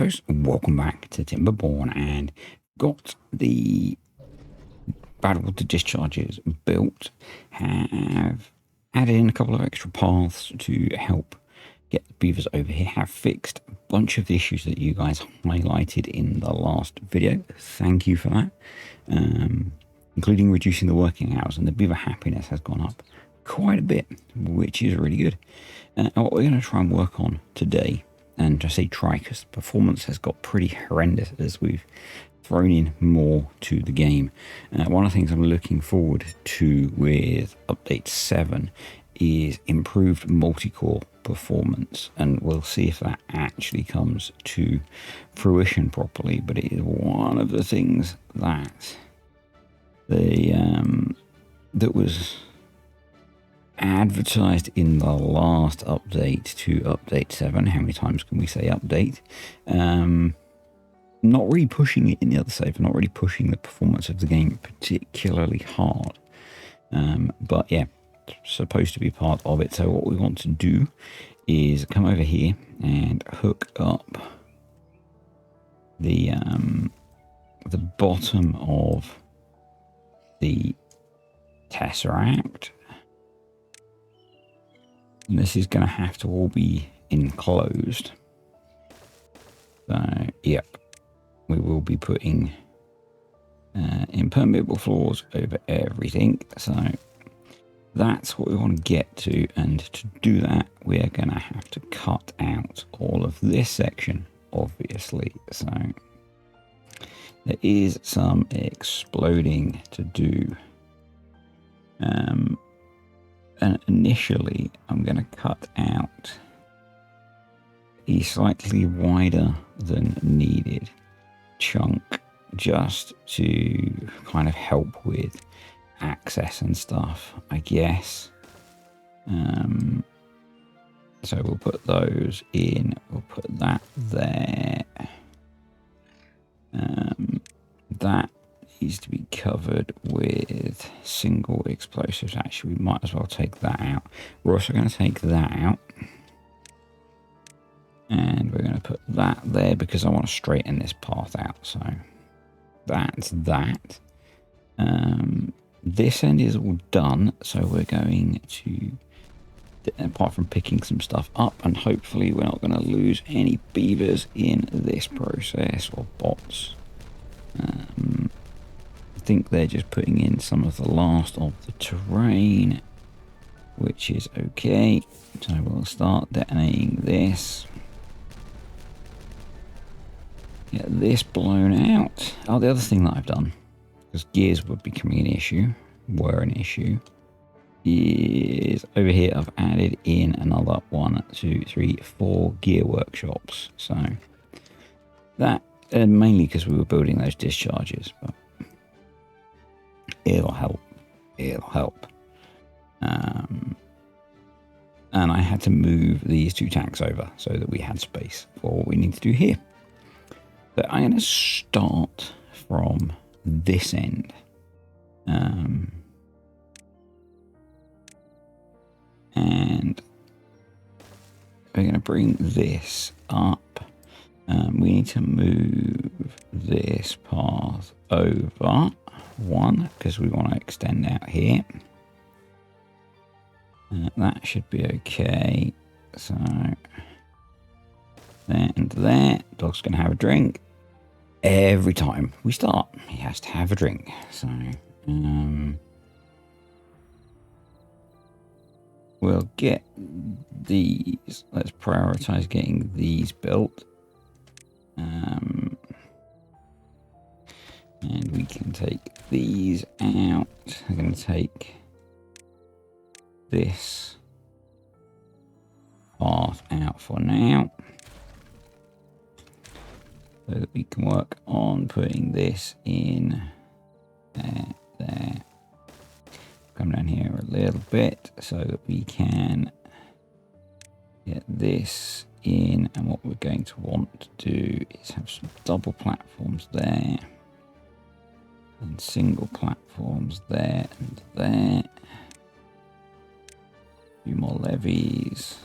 guys, welcome back to TIMBERBORN, and got the battle water discharges built. Have added in a couple of extra paths to help get the beavers over here. Have fixed a bunch of the issues that you guys highlighted in the last video. Thank you for that, including reducing the working hours, and the beaver happiness has gone up quite a bit, which is really good. And what we're going to try and work on today, and I say try because the performance has got pretty horrendous as we've thrown in more to the game. One of the things I'm looking forward to with update 7 is improved multi-core performance, and we'll see if that actually comes to fruition properly. But it is one of the things that that was advertised in the last update to update 7. How many times can we say update? Not really pushing it in the other save, not really pushing the performance of the game particularly hard. But yeah, it's supposed to be part of it. So what we want to do is come over here and hook up the bottom of the Tesseract. And this is going to have to all be enclosed. So, yep, we will be putting impermeable floors over everything. So that's what we want to get to. And to do that, we're going to have to cut out all of this section, obviously. So there is some exploding to do. And initially, I'm going to cut out a slightly wider than needed chunk just to kind of help with access and stuff, I guess. So we'll put those in. We'll put that there. That needs to be covered with single explosives. Actually, we might as well take that out. We're also going to take that out, and we're going to put that there because I want to straighten this path out. So that's that. This end is all done, so we're going to, apart from picking some stuff up, and hopefully we're not going to lose any beavers in this process, or bots. I think they're just putting in some of the last of the terrain, which is okay. So we'll start detonating this. Get this blown out. Oh, the other thing that I've done, because gears would be becoming an issue, is over here I've added in another 1, 2, 3, 4 gear workshops. So that, mainly because we were building those discharges, but it'll help. And I had to move these 2 tanks over so that we had space for what we need to do here. So I'm going to start from this end. And we're going to bring this up. We need to move this path over 1 because we want to extend out here. That should be okay. So there and there. Dog's going to have a drink. Every time we start, he has to have a drink. So we'll get these. Let's prioritize getting these built. And we can take these out. I'm going to take this path out for now, so that we can work on putting this in there. Come down here a little bit so that we can get this in. And what we're going to want to do is have some double platforms there, and single platforms there and there. A few more levies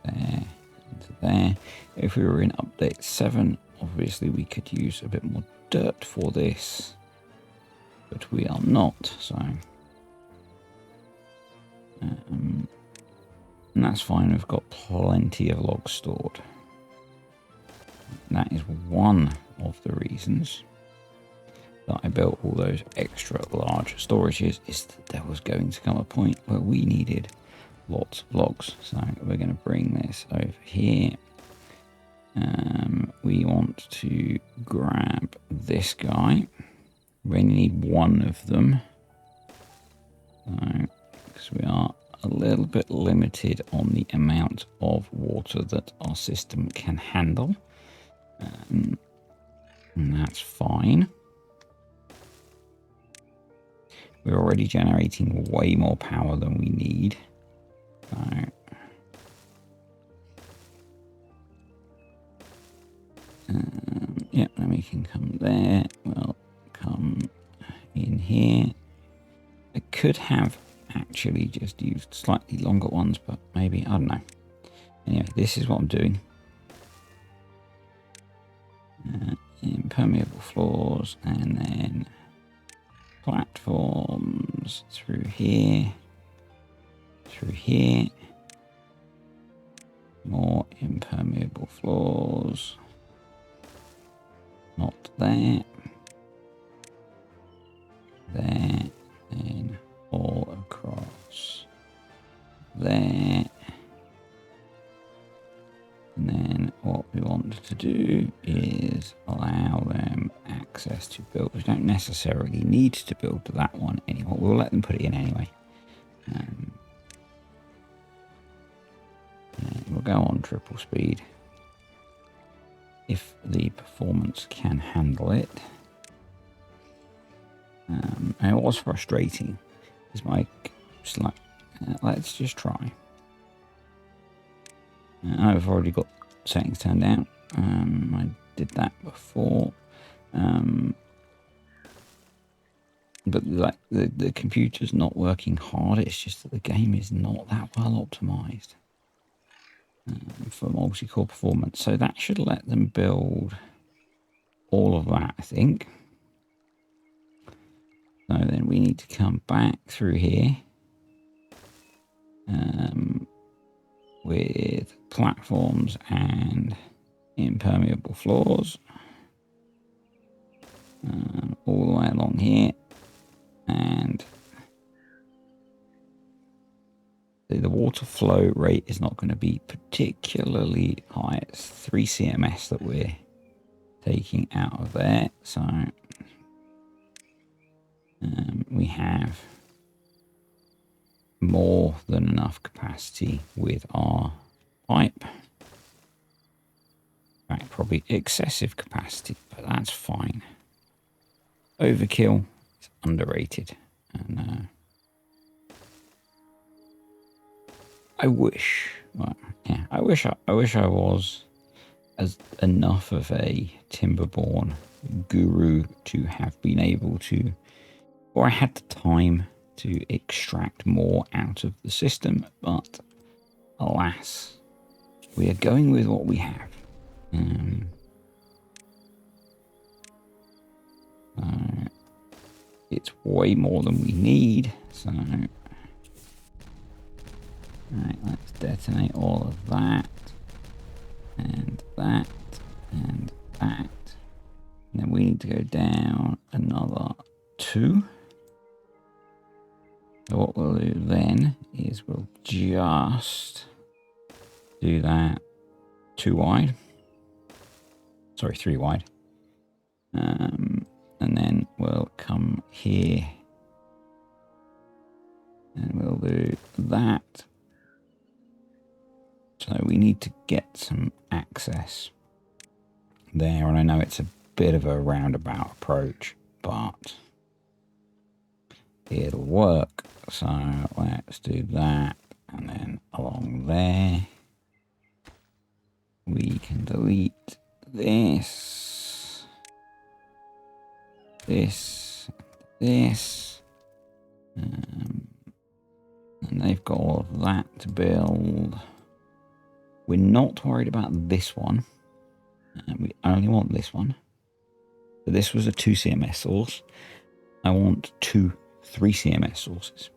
there and there. If we were in update 7 obviously we could use a bit more dirt for this, but we are not, so and that's fine. We've got plenty of logs stored. That is one of the reasons that I built all those extra large storages, is that there was going to come a point where we needed lots of logs. So we're going to bring this over here. We want to grab this guy. We only need one of them, so, because we are a little bit limited on the amount of water that our system can handle, and that's fine. We're already generating way more power than we need, so yeah, then we can come there. We'll come in here. I could have actually just used slightly longer ones, but maybe, I don't know. Anyway, this is what I'm doing. Impermeable floors, and then platforms through here, more impermeable floors, not there, then all across there. And then what we want to do is allow them access to build. We don't necessarily need to build that one anymore. We'll let them put it in anyway. And we'll go on triple speed if the performance can handle it. And it was frustrating. It's like, let's just try. I've already got settings turned out. I did that before. But like the computer's not working hard. It's just that the game is not that well optimized for multi-core performance. So that should let them build all of that, I think. So then we need to come back through here with platforms and impermeable floors all the way along here, and the water flow rate is not going to be particularly high. It's 3 CMS that we're taking out of there, so we have more than enough capacity with our pipe. In fact, probably excessive capacity, but that's fine. Overkill is underrated, and I wish I was as enough of a Timberborn guru to have been able to, or I had the time to extract more out of the system, but alas, we are going with what we have. It's way more than we need, so right, let's detonate all of that, and that, and that. And then we need to go down another 2. So what we'll do then is we'll just do that 2 wide. Sorry, 3 wide. And then we'll come here and we'll do that. So we need to get some access there, and I know it's a bit of a roundabout approach, but it'll work. So let's do that, and then along there we can delete this, and they've got all of that to build. We're not worried about this one. And we only want this one. So this was a 2 CMS source. I want 2 3 CMS sources.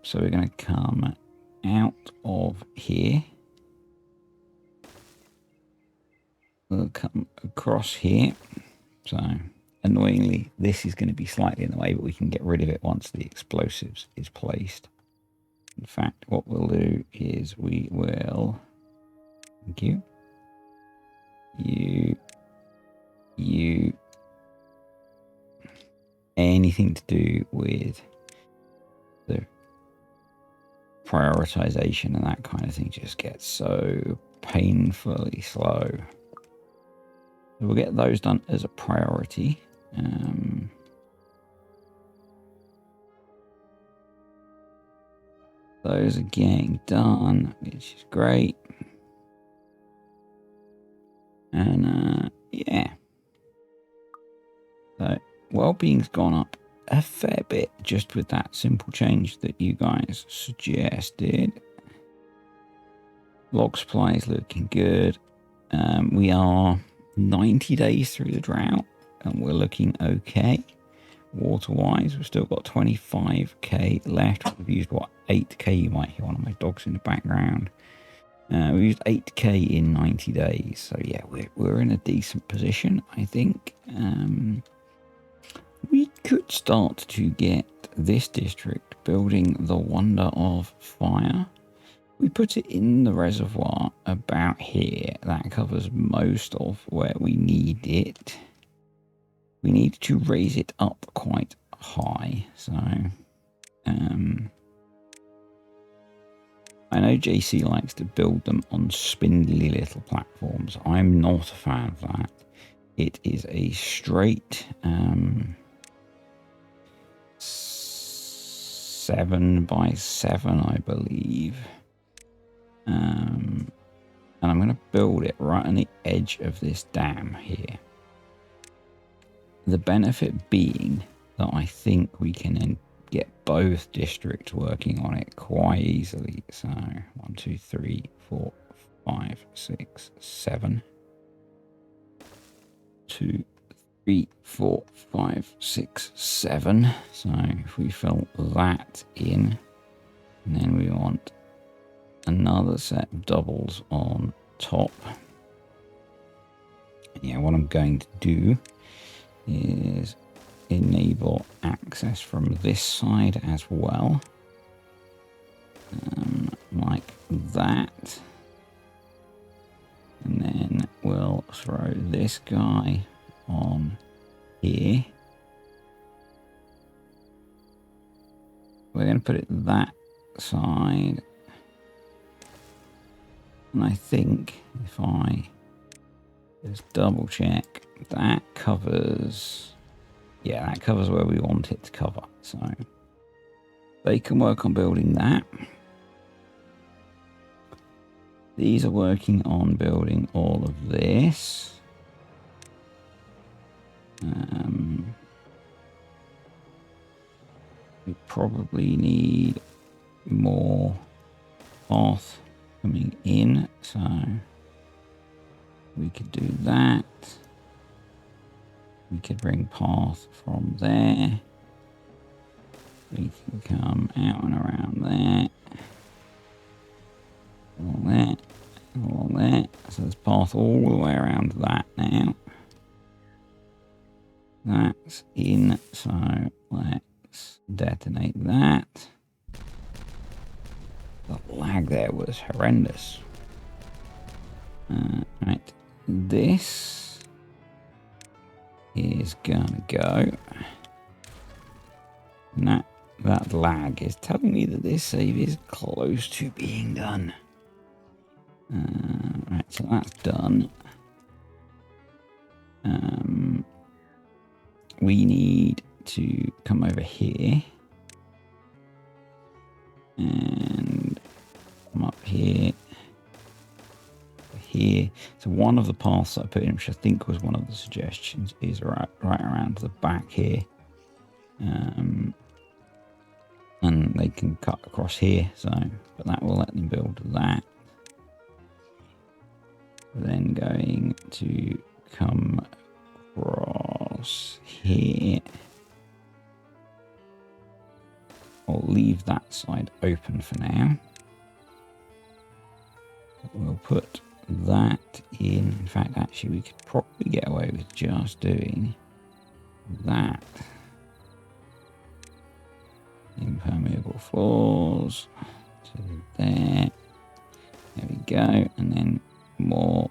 So we're going to come out of here. We'll come across here. So annoyingly, this is going to be slightly in the way, but we can get rid of it once the explosives is placed. In fact, what we'll do is we will... Thank you. You... Anything to do with the prioritization and that kind of thing just gets so painfully slow. So we'll get those done as a priority. Those are getting done, which is great. And yeah. So well-being's gone up a fair bit just with that simple change that you guys suggested. Log supply is looking good. We are 90 days through the drought and we're looking okay. Water-wise, we've still got 25k left. We've used, what, 8k? You might hear one of my dogs in the background. We used 8k in 90 days. So yeah, we're in a decent position, I think. We could start to get this district building the Wonder of Fire. We put it in the reservoir about here. That covers most of where we need it. We need to raise it up quite high. So, I know JC likes to build them on spindly little platforms. I'm not a fan of that. It is a straight 7 by 7, I believe. And I'm going to build it right on the edge of this dam here. The benefit being that I think we can then get both districts working on it quite easily. So 1, 2, 3, 4, 5, 6, 7. 2, 3, 4, 5, 6, 7. So if we fill that in, and then we want another set of doubles on top. Yeah, what I'm going to do is enable access from this side as well, like that, and then we'll throw this guy on here. We're going to put it that side, and I think if I just double check, that covers, yeah, that covers where we want it to cover. So they can work on building that. These are working on building all of this. We probably need more path coming in, so we could do that. We could bring path from there. We can come out and around there. All that. All that. So there's path all the way around that now. That's in, so let's detonate that. The lag there was horrendous. Right, this is gonna go. And that lag is telling me that this save is close to being done. Right, so that's done. We need to come over here and come up here. Here, so one of the paths that I put in, which I think was one of the suggestions, is right around the back here, and they can cut across here. So, but that will let them build that. then going to come across here. I'll leave that side open for now. We'll put that in. In fact, actually, we could probably get away with just doing that. Impermeable floors to there. There we go. And then more.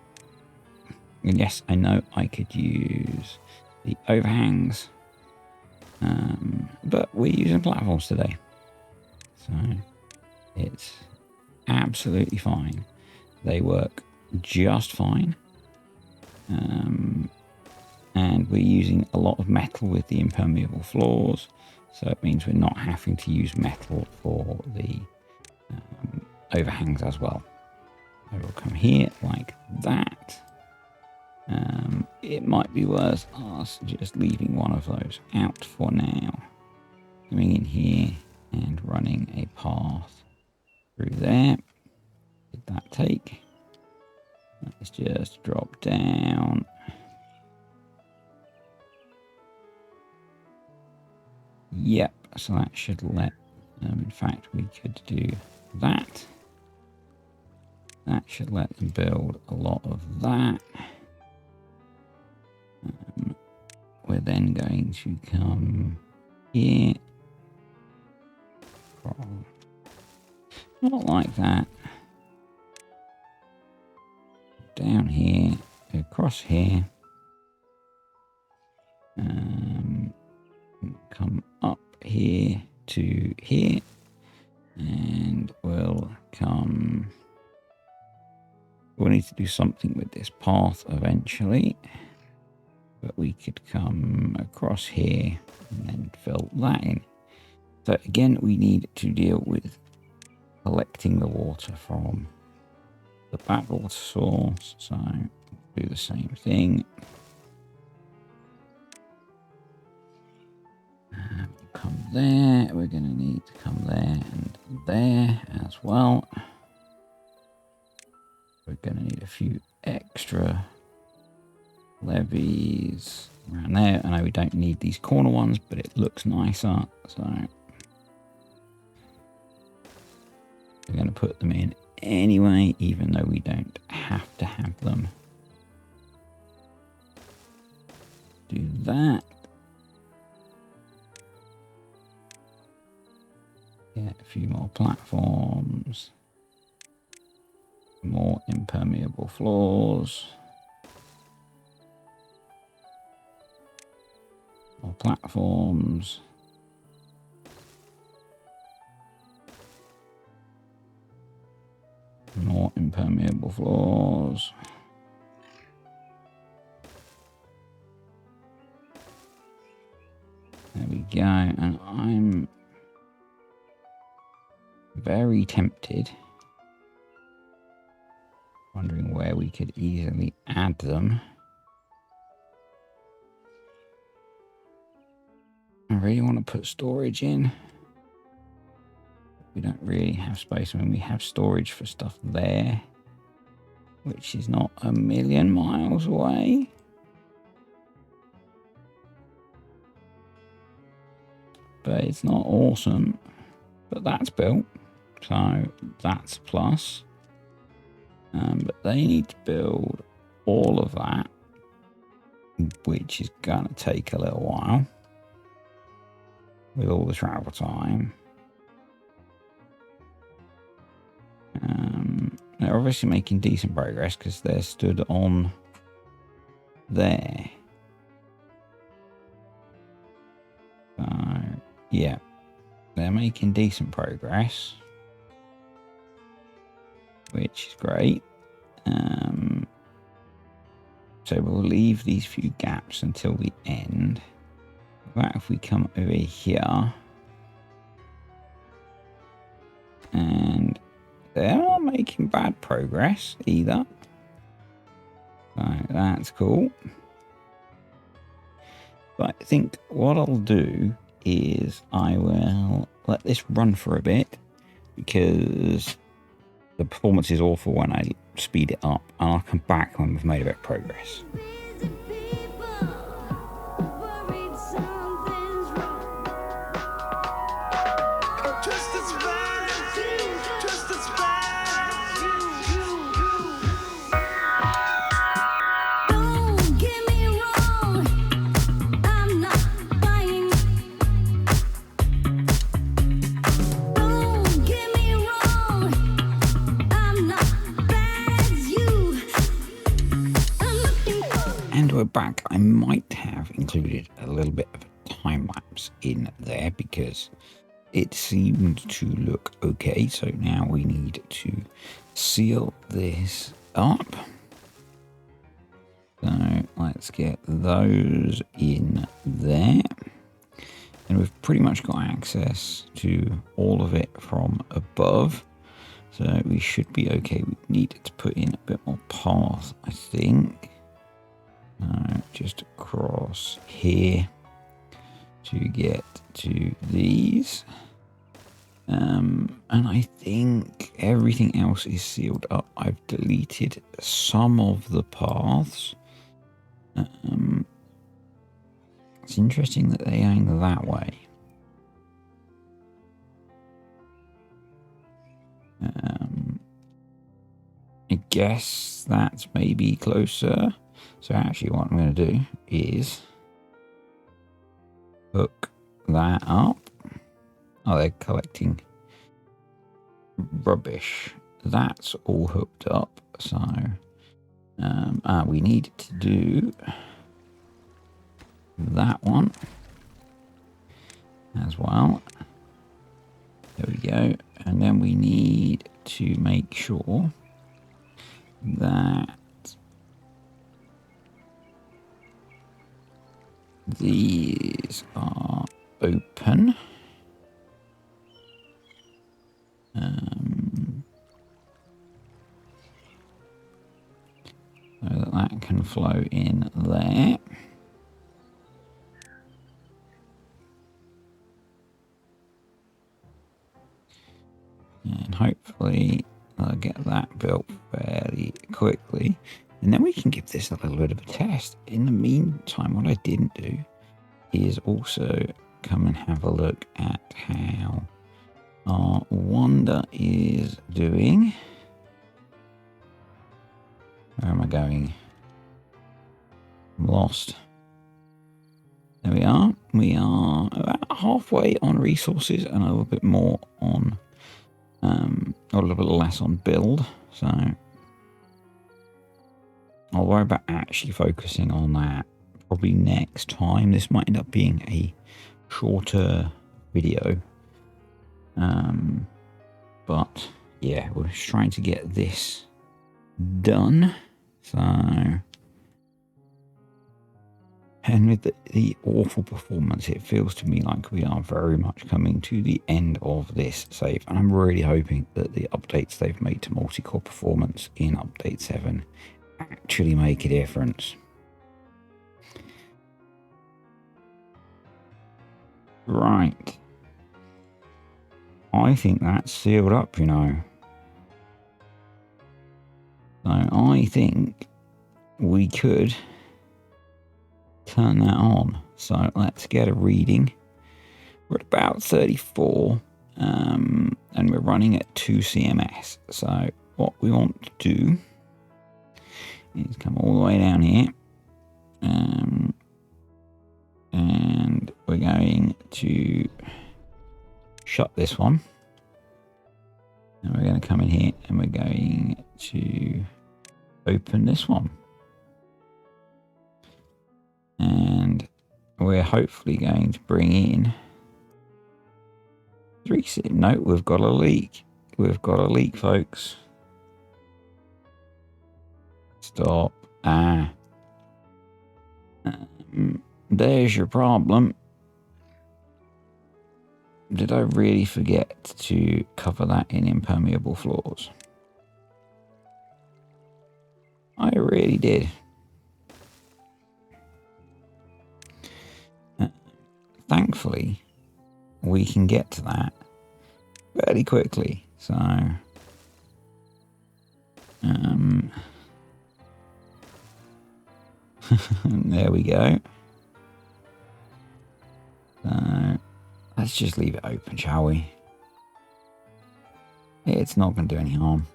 And yes, I know I could use the overhangs. But we're using platforms today. So it's absolutely fine. They work just fine. And we're using a lot of metal with the impermeable floors. So it means we're not having to use metal for the overhangs as well. I will come here like that. It might be worth us just leaving one of those out for now. Coming in here and running a path through there. Did that take? Let's just drop down. Yep, so that should let them, in fact, we could do that. That should let them build a lot of that. We're then going to come here. Not like that. Down here, across here. Come up here to here. And we'll come... We'll need to do something with this path eventually. But we could come across here and then fill that in. So again, we need to deal with collecting the water from the backwater source. So do the same thing. We'll come there. We're going to need to come there and there as well. We're going to need a few extra levees around there. I know we don't need these corner ones, but it looks nicer. So we're going to put them in anyway, even though we don't have to have them. Do that. Get a few more platforms. More impermeable floors. More platforms. More impermeable floors. There we go. And I'm very tempted. Wondering where we could easily add them. I really want to put storage in. We don't really have space. I mean, we have storage for stuff there, which is not a million miles away. But it's not awesome. But that's built, so that's a plus. But they need to build all of that, which is going to take a little while with all the travel time. They're obviously making decent progress because they're stood on there. So, yeah, they're making decent progress, which is great. So we'll leave these few gaps until the end. But if we come over here, and they're not making bad progress either. So that's cool. But I think what I'll do is I will let this run for a bit, because the performance is awful when I speed it up, and I'll come back when we've made a bit of progress. And we're back. I might have included a little bit of a time lapse in there because it seemed to look okay. So now we need to seal this up. So let's get those in there. And we've pretty much got access to all of it from above. So we should be okay. We needed to put in a bit more path, I think. Just across here to get to these. And I think everything else is sealed up. I've deleted some of the paths. It's interesting that they angle that way. I guess that's maybe closer. So actually what I'm going to do is hook that up. Oh, they're collecting rubbish. That's all hooked up. So we need to do that one as well. There we go. And then we need to make sure that these are open. So that can flow in there. And hopefully I'll get that built fairly quickly. And then we can give this a little bit of a test. In the meantime, what I didn't do is also come and have a look at how our Wanda is doing. Where am I going? I'm lost. There we are. We are about halfway on resources and a little bit more on, a little bit less on build. So I'll worry about actually focusing on that probably next time. This might end up being a shorter video. But yeah, we're just trying to get this done. So, and with the awful performance, it feels to me like we are very much coming to the end of this save. And I'm really hoping that the updates they've made to multi-core performance in update 7 actually make a difference. Right. I think that's sealed up, you know. So I think we could turn that on. So let's get a reading. We're at about 34, and we're running at 2 CMS. So what we want to do is come all the way down here, and we're going to shut this one. And we're going to come in here and we're going to open this one. And we're hopefully going to bring in 3. No, we've got a leak. We've got a leak, folks. Stop. There's your problem. Did I really forget to cover that in impermeable floors? I really did. Thankfully, we can get to that fairly quickly. So There we go. So let's just leave it open, shall we? It's not going to do any harm.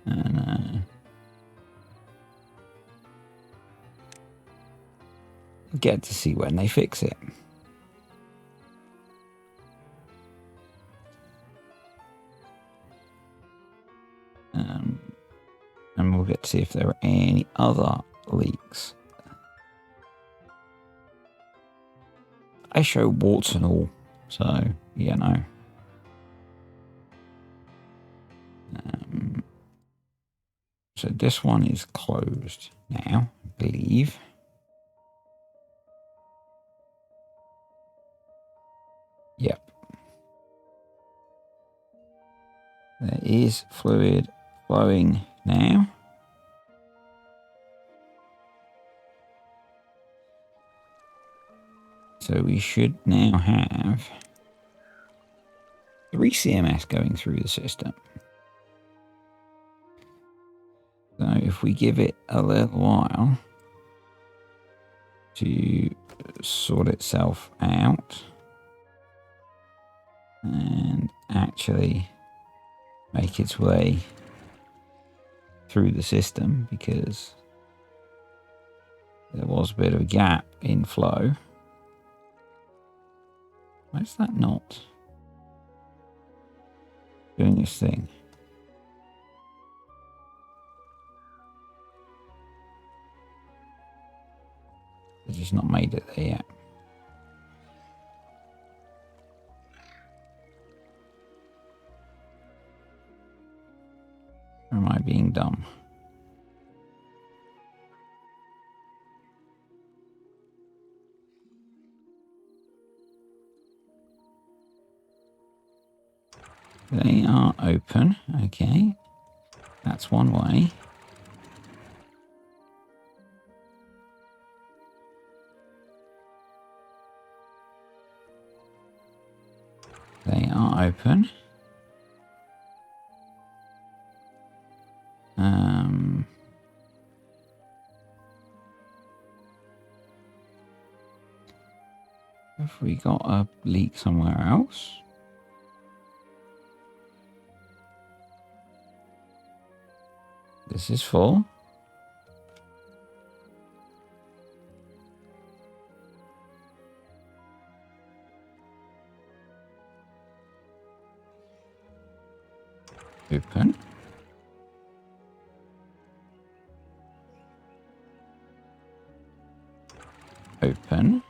And get to see when they fix it. And we'll get to see if there are any other leaks. I show warts and all, so you know. So this one is closed now, I believe. Yep. There is fluid flowing now. So we should now have 3 CMS going through the system. So if we give it a little while to sort itself out and actually make its way through the system, because there was a bit of a gap in flow. Why is that not doing this thing? It's just not made it there yet. Or am I being dumb? They are open. Okay. That's one way. They are open. Have we got a leak somewhere else? This is full. Open. Open.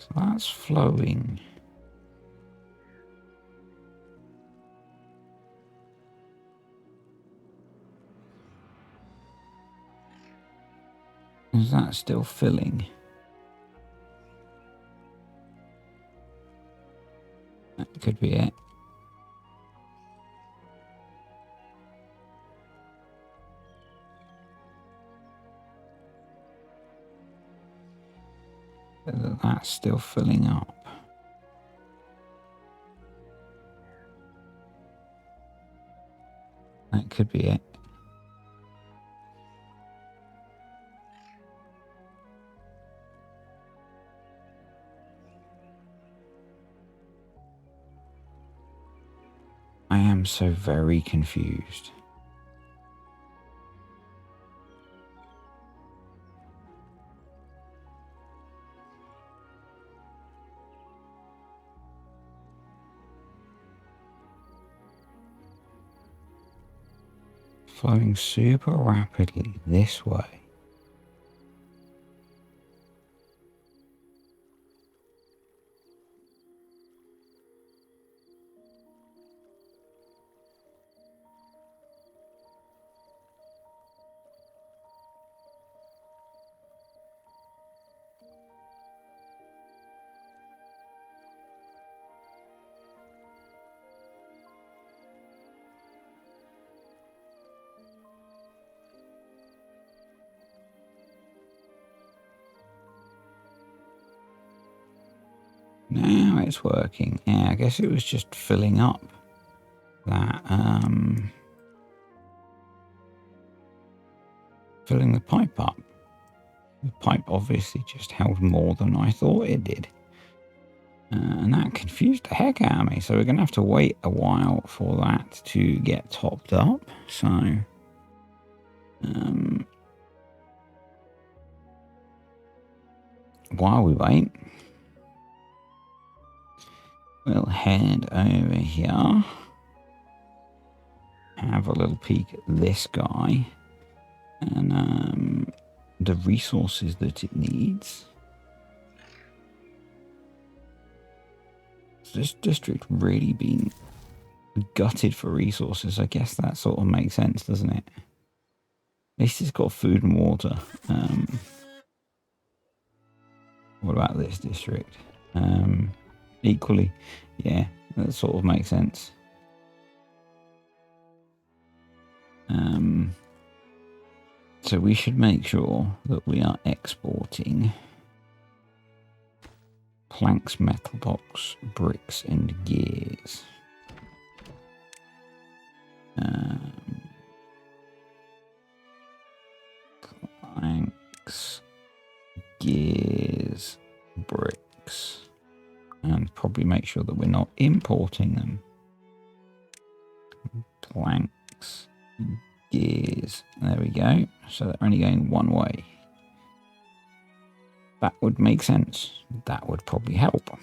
So that's flowing. Is that still filling? That could be it. That's still filling up. That could be it. I am so very confused. Flowing super rapidly this way. Now it's working. Yeah, I guess it was just filling up that, filling the pipe up. The pipe obviously just held more than I thought it did. And that confused the heck out of me. So we're going to have to wait a while for that to get topped up. So, while we wait, we'll head over here. Have a little peek at this guy. And the resources that it needs. This district really been gutted for resources. I guess that sort of makes sense, doesn't it? At least it's got food and water. What about this district? Equally, yeah, that sort of makes sense. So we should make sure that we are exporting planks, metal blocks, bricks, and gears. Planks, gears, bricks, and probably make sure that we're not importing them. Planks, gears, there we go. So they're only going one way. That would make sense. That would probably help.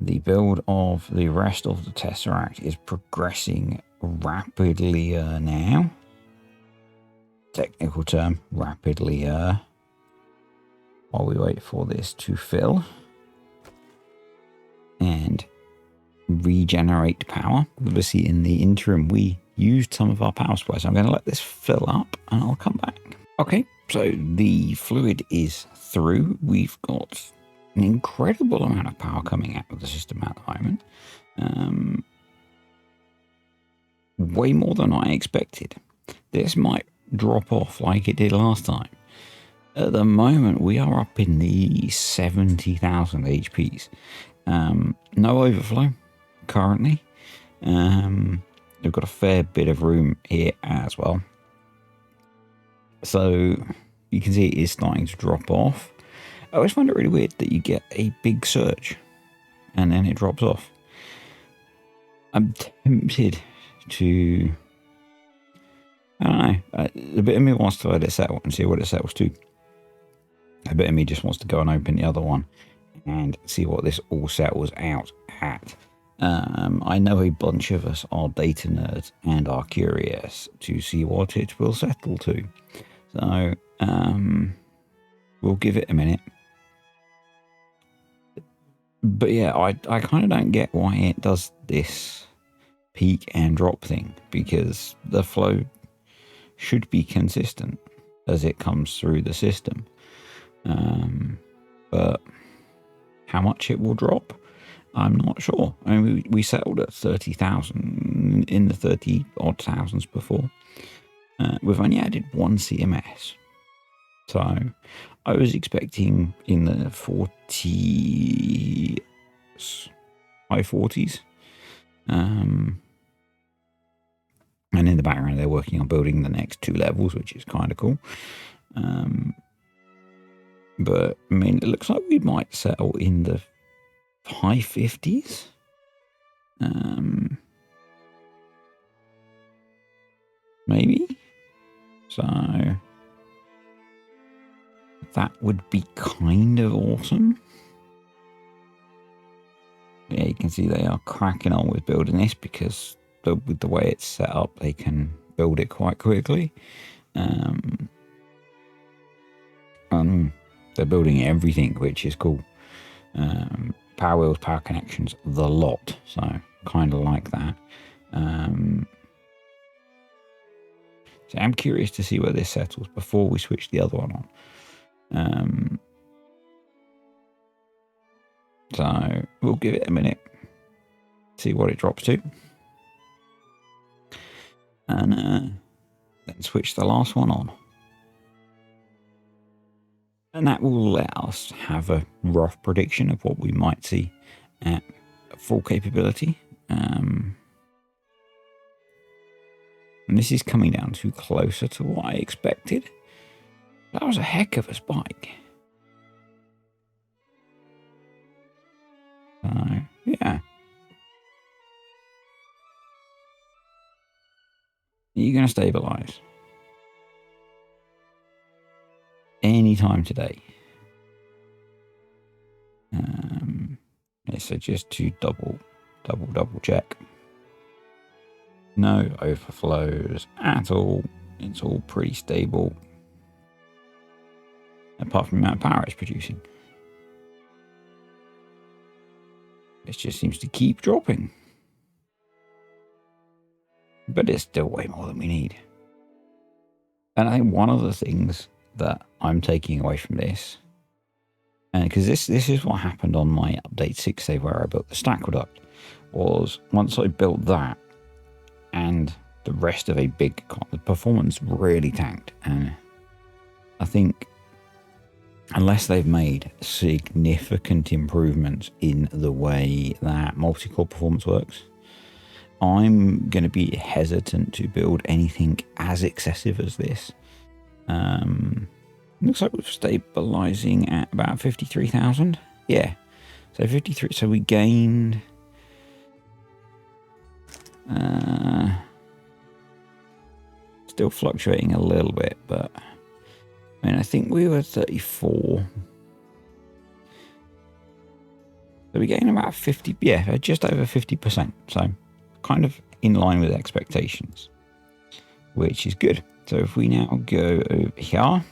The build of the rest of the Tesseract is progressing rapidly now. Technical term, rapidly while we wait for this to fill and regenerate power. Obviously in the interim we used some of our power supply, so I'm going to let this fill up and I'll come back. Okay, so the fluid is through. We've got an incredible amount of power coming out of the system at the moment. Way more than I expected. This might drop off like it did last time. At the moment, we are up in the 70,000 HPs. No overflow currently. We've got a fair bit of room here as well. So you can see it is starting to drop off. I always find it really weird that you get a big surge and then it drops off. I'm tempted to, I don't know, a bit of me wants to let it settle and see what it settles to. A bit of me just wants to go and open the other one and see what this all settles out at. I know a bunch of us are data nerds and are curious to see what it will settle to. So, we'll give it a minute. But yeah, I kind of don't get why it does this peak and drop thing, because the flow should be consistent as it comes through the system. But how much it will drop, I'm not sure. I mean, we settled at 30,000 in the 30 odd thousands before. We've only added one CMS. So I was expecting in the 40s, high 40s. And in the background, they're working on building the next 2 levels, which is kind of cool. But I mean, it looks like we might settle in the high 50s. Maybe. So that would be kind of awesome. Yeah, you can see they are cracking on with building this because with the way it's set up, they can build it quite quickly. They're building everything, which is cool. Power wheels, power connections, the lot. So kind of like that. So I'm curious to see where this settles before we switch the other one on. So we'll give it a minute, see what it drops to, and then switch the last one on. And that will let us have a rough prediction of what we might see at full capability. And this is coming down to closer to what I expected. That was a heck of a spike. Yeah. You're going to stabilize anytime today. So just to double check. No overflows at all. It's all pretty stable. Apart from the amount of power it's producing. It just seems to keep dropping. But it's still way more than we need. And I think one of the things that I'm taking away from this, and because this is what happened on my update 6 day where I built the Aqueduct, was once I built that and the rest of a big con, the performance really tanked. And I think unless they've made significant improvements in the way that multi-core performance works, I'm going to be hesitant to build anything as excessive as this. Looks like we're stabilizing at about 53,000. Yeah, so 53. So we gained. Still fluctuating a little bit, but I mean, I think we were 34. So we gained about 50. Yeah, just over 50%. So kind of in line with expectations, which is good. So if we now go over here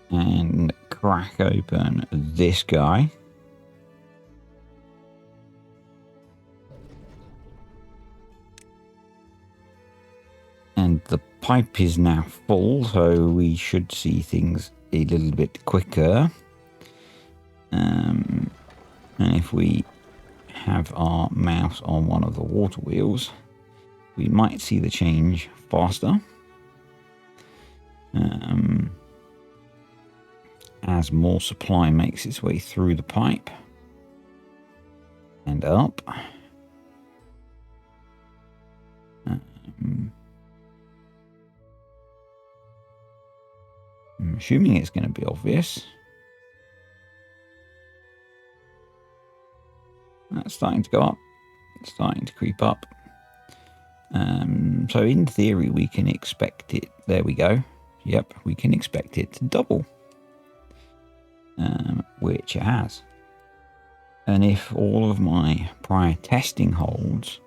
and crack open this guy, and the pipe is now full, so we should see things a little bit quicker. And if we have our mouse on one of the water wheels, we might see the change faster. As more supply makes its way through the pipe and up. I'm assuming it's going to be obvious. That's starting to go up. It's starting to creep up. So in theory, we can expect it. There we go. Yep, we can expect it to double. Which it has. And if all of my prior testing holds,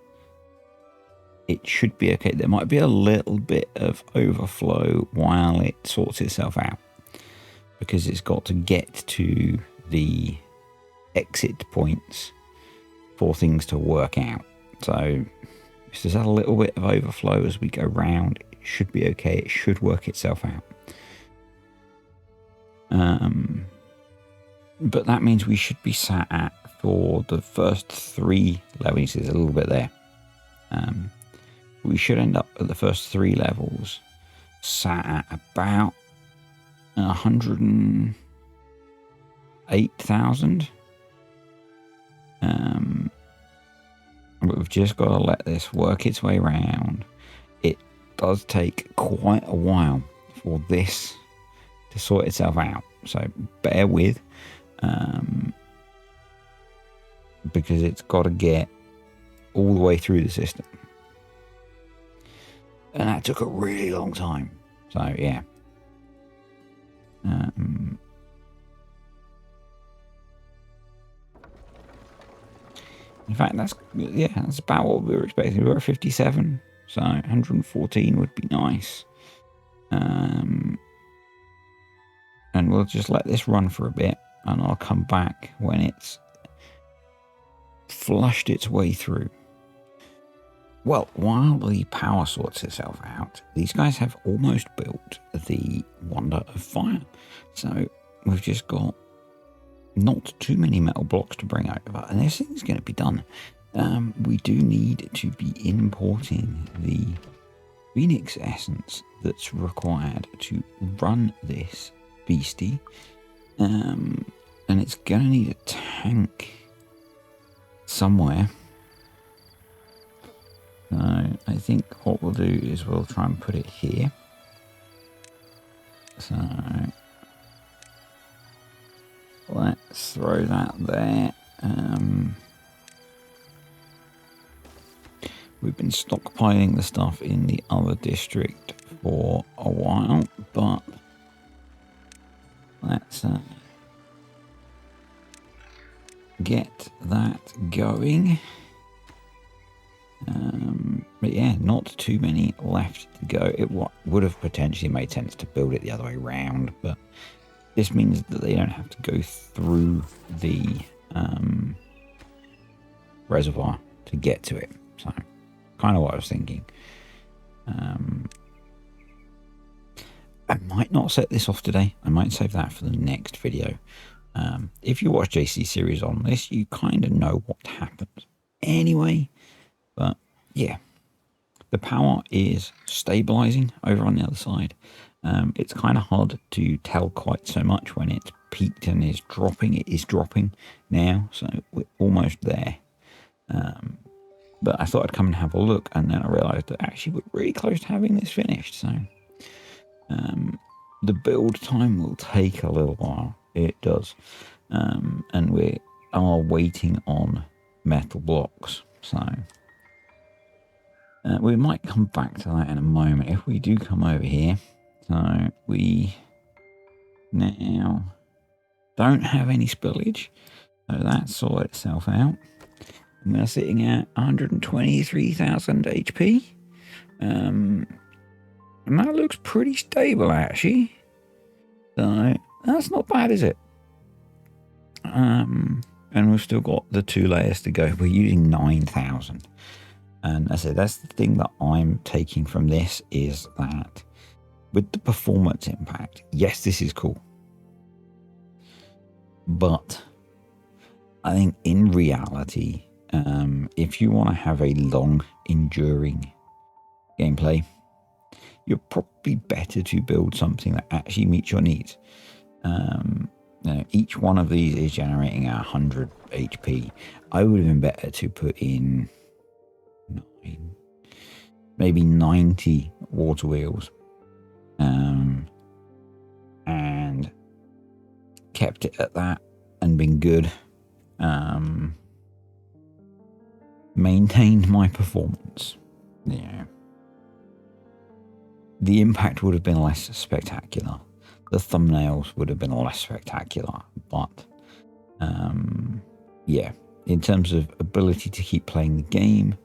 it should be okay. There might be a little bit of overflow while it sorts itself out, because it's got to get to the exit points for things to work out. So if there's a little bit of overflow as we go round, it should be okay. It should work itself out. But that means we should be sat at, for the first 3 levels, there's a little bit there. We should end up at the first 3 levels sat at about 108,000. But we've just got to let this work its way around. It does take quite a while for this to sort itself out, so bear with, because it's got to get all the way through the system, and that took a really long time. So yeah, in fact, that's about what we were expecting. We were at 57, so 114 would be nice. And we'll just let this run for a bit, and I'll come back when it's flushed its way through. Well, while the power sorts itself out, these guys have almost built the Wonder of Fire. So we've just got not too many metal blocks to bring over, and this thing's going to be done. We do need to be importing the Phoenix essence that's required to run this beastie. And it's going to need a tank somewhere. So I think what we'll do is we'll try and put it here. So let's throw that there. We've been stockpiling the stuff in the other district for a while, but let's get that going. But yeah, not too many left to go. It would have potentially made sense to build it the other way around, but this means that they don't have to go through the reservoir to get to it. So kind of what I was thinking. I might not set this off today. I might save that for the next video. If you watch JC series on this, you kind of know what happens anyway. But yeah, the power is stabilizing over on the other side. It's kind of hard to tell quite so much when it's peaked and is dropping. It is dropping now, so we're almost there. But I thought I'd come and have a look, and then I realized that actually we're really close to having this finished. So the build time will take a little while. It does. And we are waiting on metal blocks. So we might come back to that in a moment. If we do come over here, so we now don't have any spillage. So that sorted itself out. And we're sitting at 123,000 HP. And that looks pretty stable, actually. So that's not bad, is it? And we've still got the 2 layers to go. We're using 9,000. And I said, that's the thing that I'm taking from this, is that with the performance impact, yes, this is cool. But I think in reality, if you want to have a long, enduring gameplay, you're probably better to build something that actually meets your needs. Each one of these is generating 100 HP. I would have been better to put in maybe 90 water wheels, and kept it at that and been good. Maintained my performance. Yeah. The impact would have been less spectacular. The thumbnails would have been less spectacular. But yeah, in terms of ability to keep playing the game,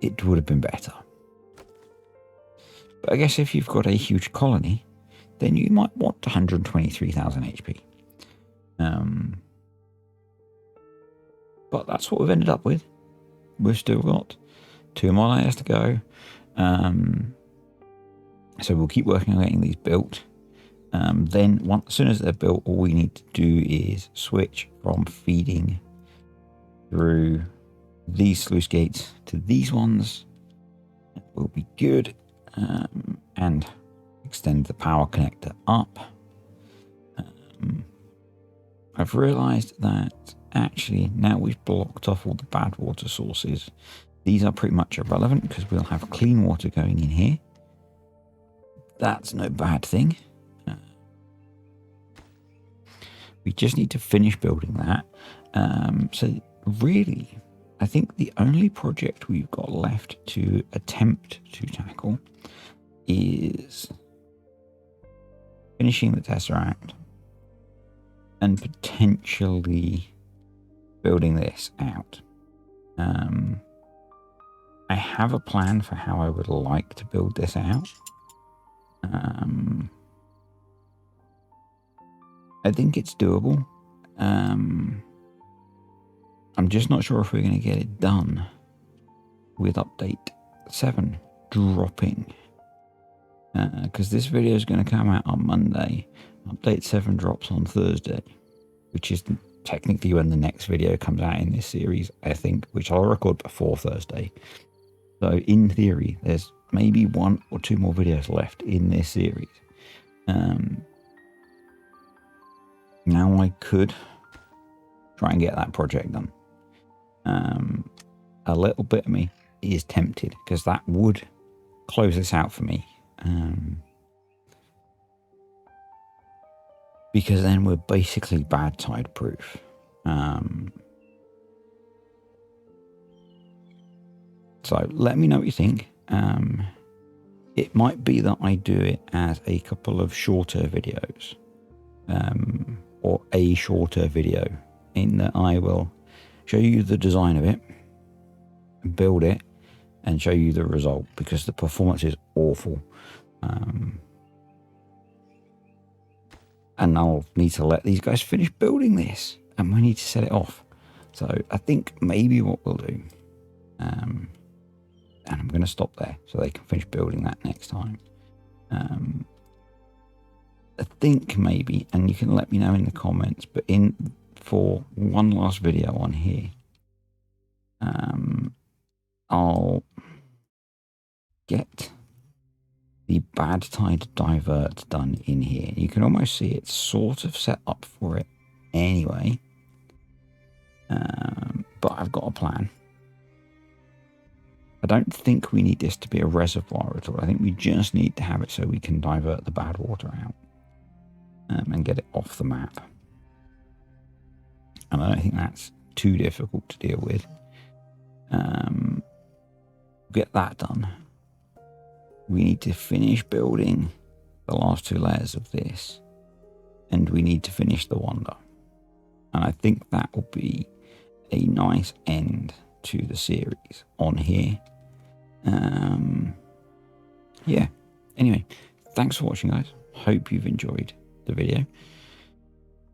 it would have been better. But I guess if you've got a huge colony, then you might want 123,000 HP. But that's what we've ended up with. We've still got 2 more layers to go. So we'll keep working on getting these built. Then as soon as they're built, all we need to do is switch from feeding through these sluice gates to these ones. It will be good. And extend the power connector up. I've realized that actually now we've blocked off all the bad water sources. These are pretty much irrelevant because we'll have clean water going in here. That's no bad thing. We just need to finish building that. So really, I think the only project we've got left to attempt to tackle is finishing the Tesseract and potentially building this out. I have a plan for how I would like to build this out. I think it's doable. I'm just not sure if we're going to get it done with update 7 dropping. Because this video is going to come out on Monday. Update 7 drops on Thursday, which is technically when the next video comes out in this series, I think, which I'll record before Thursday. So in theory, there's maybe 1 or 2 more videos left in this series. Now I could try and get that project done. A little bit of me is tempted because that would close this out for me. Because then we're basically bad tide proof. So let me know what you think. It might be that I do it as a couple of shorter videos, or a shorter video, in that I will show you the design of it, build it, and show you the result, because the performance is awful. And I'll need to let these guys finish building this, and we need to set it off. So I think maybe what we'll do, and I'm going to stop there so they can finish building that next time. I think maybe, and you can let me know in the comments, but for one last video on here, I'll get the bad tide divert done in here. You can almost see it's sort of set up for it anyway, but I've got a plan. I don't think we need this to be a reservoir at all. I think we just need to have it so we can divert the bad water out, and get it off the map. And I don't think that's too difficult to deal with. Get that done. We need to finish building the last 2 layers of this, and we need to finish the wonder. And I think that will be a nice end to the series on here. Yeah. Anyway, thanks for watching, guys. Hope you've enjoyed the video.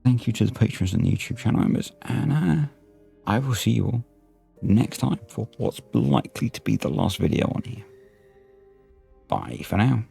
Thank you to the patrons and the YouTube channel members, and I will see you all next time for what's likely to be the last video on here. Bye for now.